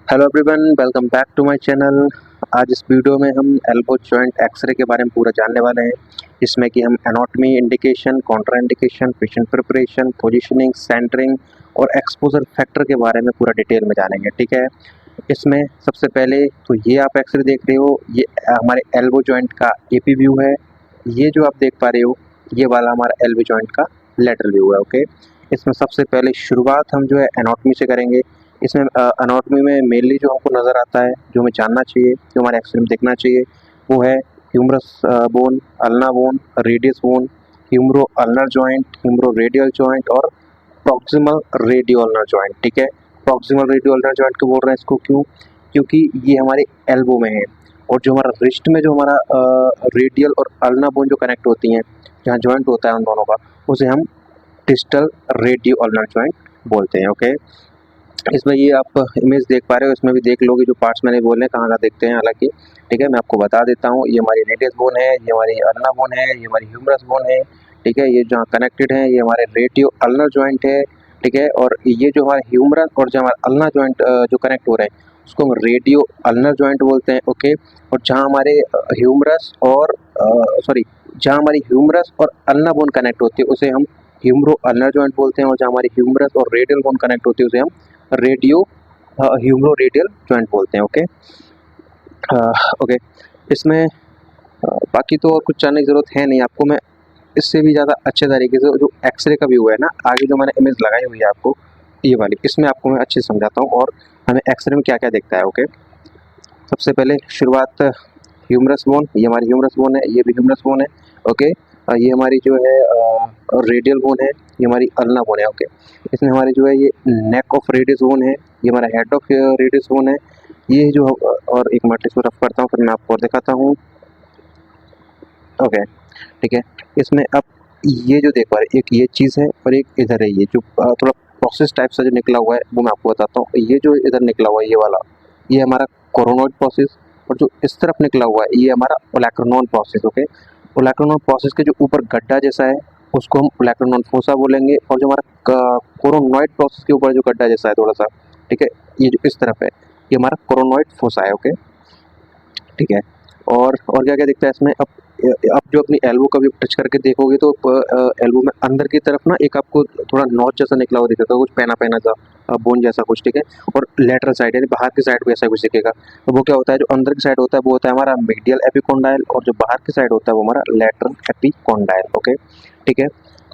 Hello everyone, welcome back to my channel. आज इस video में हम एल्बो जॉइंट एक्सरे के बारे में पूरा जानने वाले हैं। इसमें कि हम anatomy indication, contraindication, patient preparation, positioning, centring और एक्सपोजर फैक्टर के बारे में पूरा डिटेल में जानेंगे। ठीक है, इसमें सबसे पहले तो ये आप एक्सरे देख रहे हो, ये हमारे एल्बो जॉइंट का एपी व्यू है। ये जो आप देख पा रहे हो, ये वाला हमारा एल्बो जॉइंट का लेटरल व्यू है। ओके, इसमें सबसे पहले शुरुआत हम जो है एनाटॉमी से करेंगे। इसमें एनाटॉमी में मेनली जो हमको नज़र आता है, जो हमें जानना चाहिए, जो हमारे एक्सरे में देखना चाहिए, वो है humerus bone, ulna bone, radius bone, humero ulnar joint, humero radial joint और प्रॉक्सिमल रेडियो अल्नर जॉइंट। ठीक है, प्रॉक्सिमल रेडियो अल्नर जॉइंट क्यों बोल रहे हैं इसको? क्योंकि ये हमारे एल्बो में है। और जो हमारा रिस्ट में जो हमारा रेडियल और अल्ना बोन जो कनेक्ट होती हैं, जहाँ जॉइंट होता है उन दोनों का, उसे हम डिस्टल रेडियो अल्नर जॉइंट बोलते हैं। ओके, इसमें ये आप इमेज देख पा रहे हो, इसमें भी देख लो कि जो पार्ट्स मैंने बोले कहाँ कहाँ देखते हैं। हालांकि ठीक है, मैं आपको बता देता हूँ, ये हमारी रेडियस बोन है, ये हमारी अल्ना बोन है, ये हमारी ह्यूमरस बोन है। ठीक है, ये जहाँ कनेक्टेड है ये हमारे रेडियो अल्नर जॉइंट है। ठीक है, और ये जो हमारे ह्यूमरस और जो हमारा अल्ना जॉइंट जो कनेक्ट हो रहे हैं, उसको हम रेडियो अल्नर जॉइंट बोलते हैं। ओके, और जहाँ हमारे ह्यूमरस और जहाँ हमारी ह्यूमरस और अल्ना बोन कनेक्ट होती है उसे हम ह्यूमरो अल्नर जॉइंट बोलते हैं। और जहाँ हमारी ह्यूमरस और रेडियल बोन कनेक्ट होती है उसे हम रेडियो ह्यूमरो रेडियल जॉइंट बोलते हैं। ओके, ओके, इसमें बाकी तो और कुछ जानने की ज़रूरत है नहीं आपको। मैं इससे भी ज़्यादा अच्छे तरीके से जो एक्सरे का व्यू है ना, आगे जो मैंने इमेज लगाई हुई है आपको, ये वाली, इसमें आपको मैं अच्छे से समझाता हूँ और हमें एक्सरे में क्या क्या दिखता है। ओके, सबसे पहले शुरुआत ह्यूमरस बोन, ये हमारी ह्यूमरस बोन है, ये भी ह्यूमरस बोन है। ओके, ये हमारी जो है रेडियल बोन है, ये हमारी अल्ना बोन है। ओके, इसमें हमारी जो है ये नेक ऑफ रेडियस बोन है, ये हमारा हेड ऑफ रेडियस बोन है। ये जो और एक मिनट इसको रफ करता हूँ, फिर मैं आपको और दिखाता हूँ। ओके, ठीक है, इसमें अब ये जो देख पा रहे, एक ये चीज़ है और एक इधर है, ये जो थोड़ा प्रोसेस टाइप सा जो निकला हुआ है वो मैं आपको बताता हूँ। ये जो इधर निकला हुआ है, ये वाला, ये हमारा कोरोनॉइड प्रोसेस। और जो इस तरफ निकला हुआ है ये हमारा ओलैक्रोनॉन प्रोसेस। ओके, ओलैक्रोनॉन प्रोसेस के जो ऊपर गड्ढा जैसा है उसको हम ओलैक्रोनॉन फोसा बोलेंगे। और जो हमारा कोरोनॉइड प्रोसेस के ऊपर जो गड्ढा जैसा है थोड़ा सा, ठीक है, ये जो इस तरफ है ये हमारा कोरोनॉइड फोसा है। ओके, ठीक है, और क्या क्या दिखता है इसमें? अब जो अपनी एल्बो का भी टच करके देखोगे तो एल्बो में अंदर की तरफ ना एक आपको थोड़ा नॉच जैसा निकला हुआ दिखेगा, कुछ पैना पैना सा, बोन जैसा कुछ। ठीक है, और लेटरल साइड यानी बाहर की साइड भी ऐसा कुछ दिखेगा। तो वो क्या होता है, जो अंदर की साइड होता है वो होता है हमारा मीडियल एपिकोंडाइल, और जो बाहर की साइड होता है वो हमारा लेटरल एपिकोंडाइल। ओके, ठीक है,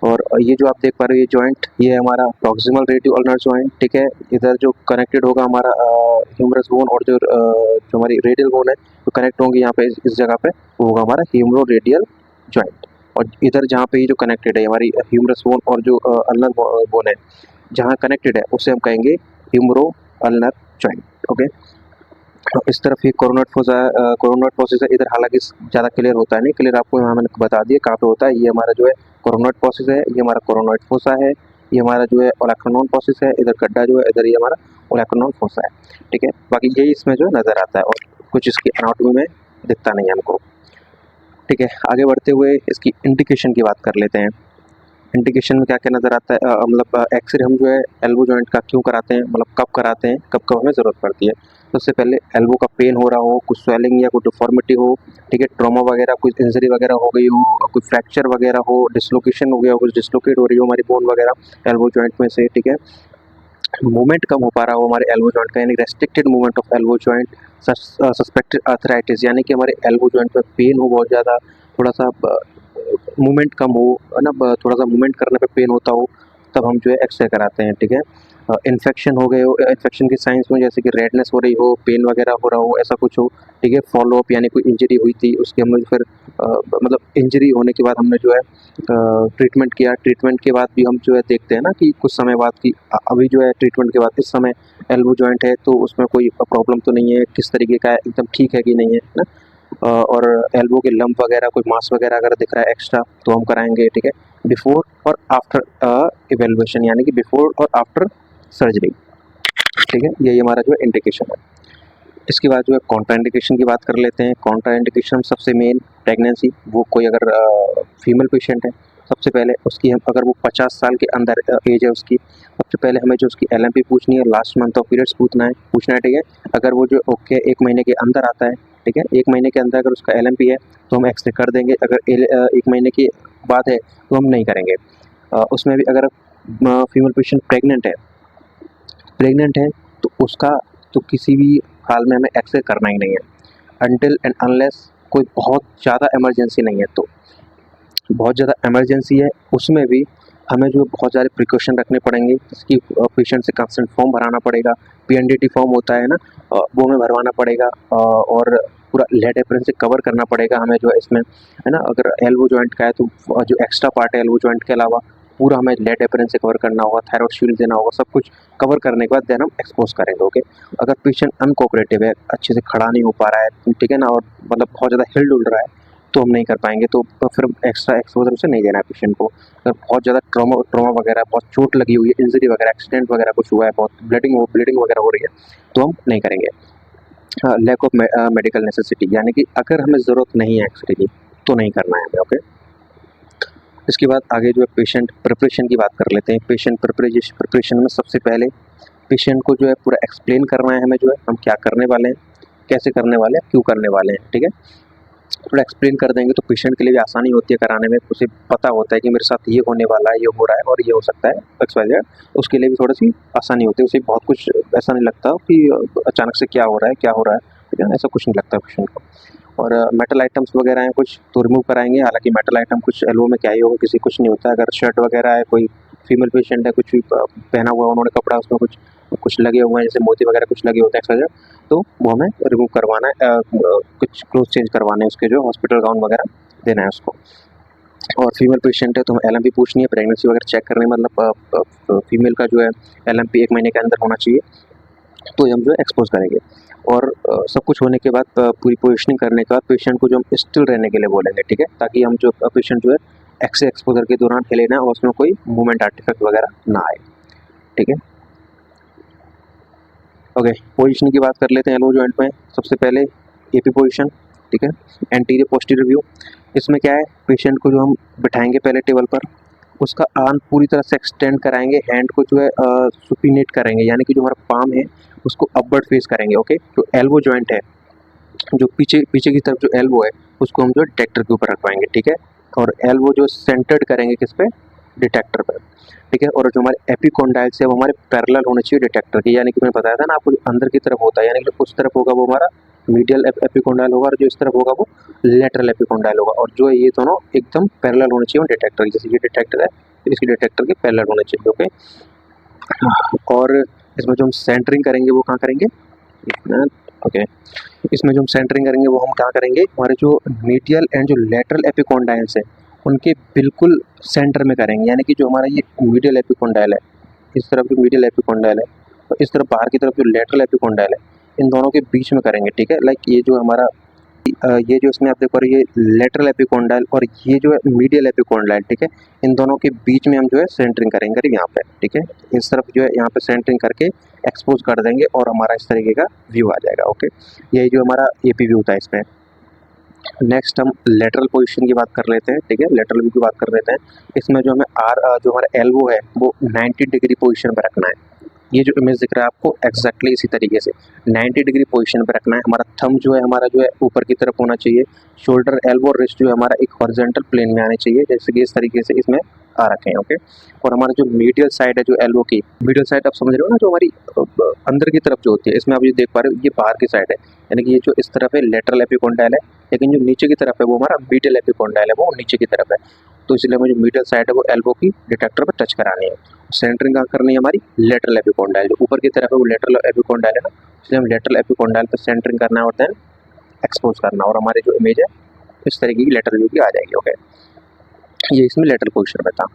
और ये जो आप देख पा रहे हो ये जॉइंट, ये है हमारा प्रॉक्सिमल रेडियो अल्नर जॉइंट। ठीक है, इधर जो कनेक्टेड होगा हमारा ह्यूमरस बोन और जो हमारी रेडियल बोन है तो कनेक्ट होंगे यहाँ पे इस जगह पे, वो होगा हमारा ह्यूमरो रेडियल जॉइंट। और इधर जहाँ पे ये जो कनेक्टेड है हमारी ह्यूमरस बोन और जो अल्नर बोन है, जहाँ कनेक्टेड है उसे हम कहेंगे ह्यूमरो अल्नर जॉइंट। ओके, तो इस तरफ ये कोरोनोइड फोसा है, कोरोनोइड प्रोसेस है इधर, हालांकि ज़्यादा क्लियर होता है नहीं, क्लियर आपको यहाँ मैंने बता दिया कहाँ पे होता है। ये हमारा जो है कोरोनोइड प्रोसेस है, ये हमारा कोरोनोइड फोसा है, ये हमारा जो है ओलैक्रोनॉन प्रोसेस है, इधर गड्ढा जो है इधर ये हमारा ओलैक्रोनॉन फोसा है। ठीक है, बाकी यही इसमें जो नज़र आता है और कुछ इसकी एनाटॉमी में दिखता नहीं है हमको। ठीक है, आगे बढ़ते हुए इसकी इंडिकेशन की बात कर लेते हैं। इंडिकेशन में क्या क्या नज़र आता है, मतलब एक्सरे हम जो है एल्बो जॉइंट का क्यों कराते हैं, मतलब कब कराते हैं, कब कब हमें ज़रूरत पड़ती है। सबसे पहले एल्बो का पेन हो रहा हो, कुछ स्वेलिंग या कोई डिफॉर्मिटी हो, ठीक है, ट्रॉमा वगैरह, कुछ इंजरी वगैरह हो गई हो, कोई फ्रैक्चर वगैरह हो, डिसलोकेशन हो गया हो, कुछ डिसलोकेट हो रही हो हमारी बोन वगैरह एल्बो जॉइंट में से। ठीक है, मूवमेंट कम हो पा रहा हो हमारे एल्बो जॉइंट का, यानी restricted movement of elbow joint, suspected arthritis, यानी कि हमारे एल्बो जॉइंट में पेन हो बहुत ज़्यादा, थोड़ा सा मूवमेंट कम हो, है ना, थोड़ा सा मूवमेंट करने पे पेन होता हो, तब हम जो है एक्सरे कराते हैं। ठीक है, इन्फेक्शन हो गए हो, इन्फेक्शन की साइंस में जैसे कि रेडनेस हो रही हो, पेन वगैरह हो रहा हो, ऐसा कुछ हो। ठीक है, फॉलोअप यानी कोई इंजरी हुई थी उसकी हमने फिर मतलब इंजरी होने के बाद हमने जो है ट्रीटमेंट किया, ट्रीटमेंट के बाद भी हम जो है देखते हैं ना कि कुछ समय बाद कि अभी जो है ट्रीटमेंट के बाद इस समय एल्बो जॉइंट है तो उसमें कोई प्रॉब्लम तो नहीं है, किस तरीके का है, एकदम ठीक है कि नहीं है ना। और एल्बो के लंप वगैरह, कोई मांस वगैरह अगर दिख रहा है एक्स्ट्रा तो हम कराएंगे। ठीक है, बिफोर और आफ्टर इवेल्युएशन, यानी कि बिफोर और आफ्टर सर्जरी। ठीक है, यही हमारा जो है इंडिकेशन है। इसके बाद जो है कॉन्ट्रा इंडिकेशन की बात कर लेते हैं। कॉन्ट्रा इंडिकेशन सबसे मेन प्रेगनेंसी, वो कोई अगर फीमेल पेशेंट है सबसे पहले उसकी हम अगर वो 50 साल के अंदर एज है उसकी, सबसे पहले हमें जो उसकी LMP पूछनी है, लास्ट मंथ ऑफ पीरियड्स पूछना है, ठीक है। अगर वो जो ओके 1 महीने के अंदर आता है, ठीक है, 1 महीने के अंदर अगर उसका LMP है तो हम एक्सरे कर देंगे, अगर 1 महीने की बात है तो हम नहीं करेंगे। उसमें भी अगर फीमेल पेशेंट प्रेग्नेंट है तो उसका तो किसी भी हाल में हमें एक्सरे करना ही नहीं है अनटिल एंड अनलेस कोई बहुत ज़्यादा इमरजेंसी नहीं है। तो बहुत ज़्यादा इमरजेंसी है उसमें भी हमें जो बहुत सारे प्रिकॉशन रखने पड़ेंगे, जिसकी पेशेंट से कंसेंट फॉर्म भराना पड़ेगा, PNDT फॉर्म होता है ना, वो हमें भरवाना पड़ेगा, और पूरा लेड एप्रन से कवर करना पड़ेगा हमें जो है इसमें, है ना। अगर एल्बो जॉइंट का है तो जो एक्स्ट्रा पार्ट है एल्बो जॉइंट के अलावा पूरा हमें लेड एप्रन से कवर करना होगा, थायरॉइड शील्ड देना होगा, सब कुछ कवर करने के बाद देन हम एक्सपोज करेंगे, ओके। अगर पेशेंट अनकोऑपरेटिव है, अच्छे से खड़ा नहीं हो पा रहा है, ठीक है ना, और मतलब बहुत ज़्यादा हिल डुल रहा है तो हम नहीं कर पाएंगे, तो फिर एक्स्ट्रा एक्सपोजर उसे नहीं देना है पेशेंट को। अगर बहुत ज़्यादा ट्रॉमा वगैरह, बहुत चोट लगी हुई है, इंजरी वगैरह, एक्सीडेंट वगैरह कुछ हुआ है, बहुत ब्लीडिंग वगैरह हो रही है तो हम नहीं करेंगे। लैक ऑफ मेडिकल नेसेसिटी, यानी कि अगर हमें ज़रूरत नहीं है एक्सरे की तो नहीं करना है हमें, ओके। इसके बाद आगे जो है पेशेंट प्रिपरेशन की बात कर लेते हैं। पेशेंट प्रिपरेशन में सबसे पहले पेशेंट को जो है पूरा एक्सप्लेन करना है हमें, जो है हम क्या करने वाले हैं, कैसे करने वाले हैं, क्यों करने वाले हैं, ठीक है। थोड़ा एक्सप्लेन कर देंगे तो पेशेंट के लिए भी आसानी होती है कराने में, उसे पता होता है कि मेरे साथ ये होने वाला है, ये हो रहा है और ये हो सकता है XYZ, उसके लिए भी थोड़ी सी आसानी होती है, उसे बहुत कुछ ऐसा नहीं लगता कि अचानक से क्या हो रहा है, ठीक है, ऐसा कुछ नहीं लगता पेशेंट को। और मेटल आइटम्स वगैरह हैं कुछ तो रिमूव कराएंगे, हालांकि मेटल आइटम कुछ एल्बो में क्या ही होगा, किसी कुछ नहीं होता है। अगर शर्ट वगैरह है, कोई फीमेल पेशेंट है, कुछ भी पहना हुआ है उन्होंने कपड़ा, उसमें कुछ लगे हुए हैं, जैसे मोती वगैरह कुछ लगे होते हैं XYZ, तो वो हमें रिमूव करवाना है, कुछ क्लोथ चेंज करवाने हैं उसके, जो हॉस्पिटल गाउन वगैरह देना है उसको। और फीमेल पेशेंट है तो हमें LMP पूछनी है, प्रेगनेंसी वगैरह चेक करने, मतलब फीमेल का जो है LMP 1 महीने के अंदर होना चाहिए, तो हम जो है एक्सपोज करेंगे। और सब कुछ होने के बाद पूरी पोजिशनिंग करने के बाद पेशेंट को जो हम स्टिल रहने के लिए बोलेंगे, ठीक है, ताकि हम जो पेशेंट जो है एक्सपोजर के दौरान हिले ना और उसमें कोई मूवमेंट आर्टिफैक्ट वगैरह ना आए, ठीक है। ओके, पोजीशनिंग की बात कर लेते हैं एल्बो जॉइंट में। सबसे पहले AP पोजीशन, ठीक है, एंटीरियर पोस्टीरियर व्यू। इसमें क्या है, पेशेंट को जो हम बिठाएंगे पहले टेबल पर, उसका आर्म पूरी तरह से एक्सटेंड कराएंगे, हैंड को जो है सुपिनेट करेंगे, यानी कि जो हमारा पाम है उसको अपवर्ड फेस करेंगे, ओके। जो एल्बो जॉइंट है, जो पीछे पीछे की तरफ जो एल्बो है उसको हम जो डिटेक्टर के ऊपर रखवाएंगे, ठीक है। और एल्बो जो सेंटर्ड करेंगे किस पे, डिटेक्टर पर, ठीक है। और जो हमारे एपिकोंडाइल्स है वो हमारे पैरेलल होने चाहिए डिटेक्टर के, यानी कि मैंने बताया था ना आपको, जो अंदर की तरफ होता है, यानी कि जो उस तरफ होगा वो हमारा मीडियल एपिकोंडाइल होगा, और जो इस तरफ होगा वो लेटरल एपिकोंडाइल होगा। और जो ये दोनों एकदम पैरेलल होने चाहिए डिटेक्टर की, जैसे ये डिटेक्टर है तो इसकी डिटेक्टर के पैरेलल होने चाहिए, ओके। और इसमें जो हम सेंटरिंग करेंगे वो कहाँ करेंगे, ओके। इसमें जो हम सेंटरिंग करेंगे वो हम क्या करेंगे, हमारे जो मीडियल एंड जो लेटरल एपिकोंडाइल्स है उनके बिल्कुल सेंटर में करेंगे, यानी कि जो हमारा ये मीडियल एपिकोंडाइल है, इस तरफ जो मीडियल एपिकोंडाइल है और इस तरफ बाहर की तरफ जो लेटरल एपिकोंडाइल है, इन दोनों के बीच में करेंगे, ठीक है। लाइक ये जो हमारा ये जो इसमें आप देख पा रहे हो, ये लेटरल एपिकोंडाइल और ये जो है मीडियल एपिकोंडाइल, ठीक है, इन दोनों के बीच में हम जो है सेंटरिंग करेंगे यहाँ पे, ठीक है। इस तरफ जो है यहाँ पे सेंटरिंग करके एक्सपोज कर देंगे और हमारा इस तरीके का व्यू आ जाएगा, ओके। यही जो हमारा AP व्यू था इसमें। नेक्स्ट हम लेटरल पोजीशन की बात कर लेते हैं, ठीक है, लेटरल व्यू की बात कर लेते हैं। इसमें जो हमें जो हमारा एल्बो है वो 90 डिग्री पोजीशन पर रखना है। ये जो इमेज दिख रहा है आपको एग्जैक्टली इसी तरीके से 90 डिग्री पोजीशन पे रखना है। हमारा थंब जो है हमारा जो है ऊपर की तरफ होना चाहिए, शोल्डर, एल्बो, रिस्ट जो है हमारा एक हॉरिजॉन्टल प्लेन में आने चाहिए, जैसे कि इस तरीके से इसमें आ रखे हैं, ओके। और हमारा जो मीडियल साइड है, जो एल्बो की मीडियल साइड आप समझ रहे हो ना, जो हमारी अंदर की तरफ जो होती है, इसमें आप ये देख पा रहे हो ये बाहर की साइड है, यानी कि ये जो इस तरफ है लेटरल एपिकोंडाइल है, लेकिन जो नीचे की तरफ है वो हमारा मीडियल एपिकोंडाइल है, वो नीचे की तरफ है। तो इसलिए हमें जो मीडियल साइड है वो एल्बो की डिटेक्टर पर टच करानी है। सेंटरिंग कहाँ करनी है हमारी, लेटरल एपिकोंडाइल, जो ऊपर की तरफ है वो लेटरल एपिकोंडाइल है ना, इसलिए हम लेटरल एपिकोंडाइल पर सेंटरिंग करना है और देन एक्सपोज करना, और हमारी जो इमेज है इस तरीके की लेटरल व्यू की आ जाएगी, ओके। ये इसमें लेटरल पोजीशन में था,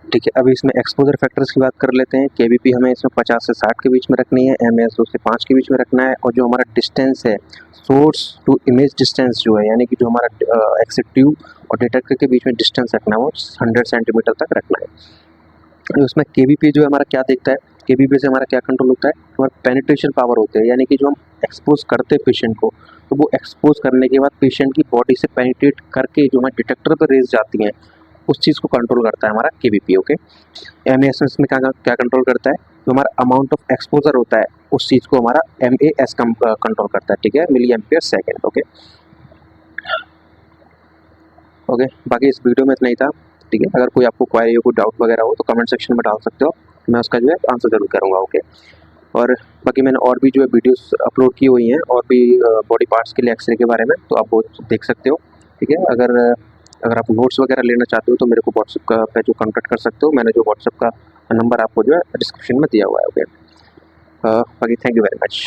ठीक है। अभी इसमें एक्सपोजर फैक्टर्स की बात कर लेते हैं। KBP हमें इसमें 50 से 60 के बीच में रखनी है, MS 2 से 5 के बीच में रखना है, और जो हमारा डिस्टेंस है सोर्स टू इमेज डिस्टेंस जो है, यानी कि जो हमारा एक्सिट ट्यूब और डिटेक्टर के बीच में डिस्टेंस रखना है वो 100 सेंटीमीटर तक रखना है। उसमें KBP जो है हमारा क्या देखता है, KBP से हमारा क्या कंट्रोल होता है, हमारा पेनिट्रेशन पावर होते हैं, यानी कि जो हम एक्सपोज करते हैं पेशेंट को, तो वो एक्सपोज करने के बाद पेशेंट की बॉडी से पेनिट्रेट करके जो हमारे डिटेक्टर पर रेज जाती हैं, उस चीज़ को कंट्रोल करता है हमारा केबीपी। ओके, एमएएस में क्या क्या कंट्रोल करता है, जो हमारा अमाउंट ऑफ एक्सपोजर होता है उस चीज़ को हमारा एमएएस कंट्रोल करता है, ठीक है, milliampere second. Okay okay, बाकी इस वीडियो में इतना ही था, ठीक है। अगर कोई आपको क्वारी हो, कोई डाउट वगैरह हो तो कमेंट सेक्शन में डाल सकते हो, मैं उसका जो है आंसर जरूर करूँगा। ओके, और बाकी मैंने और भी जो है वीडियोस अपलोड की हुई हैं और भी बॉडी पार्ट्स के लिए एक्सरे के बारे में, तो आप वो देख सकते हो, ठीक है। अगर आप नोट्स वगैरह लेना चाहते हो तो मेरे को व्हाट्सएप का पे जो कॉन्टैक्ट कर सकते हो, मैंने जो व्हाट्सएप का नंबर आपको जो है डिस्क्रिप्शन में दिया हुआ है। ओके, बाकी थैंक यू वेरी मच।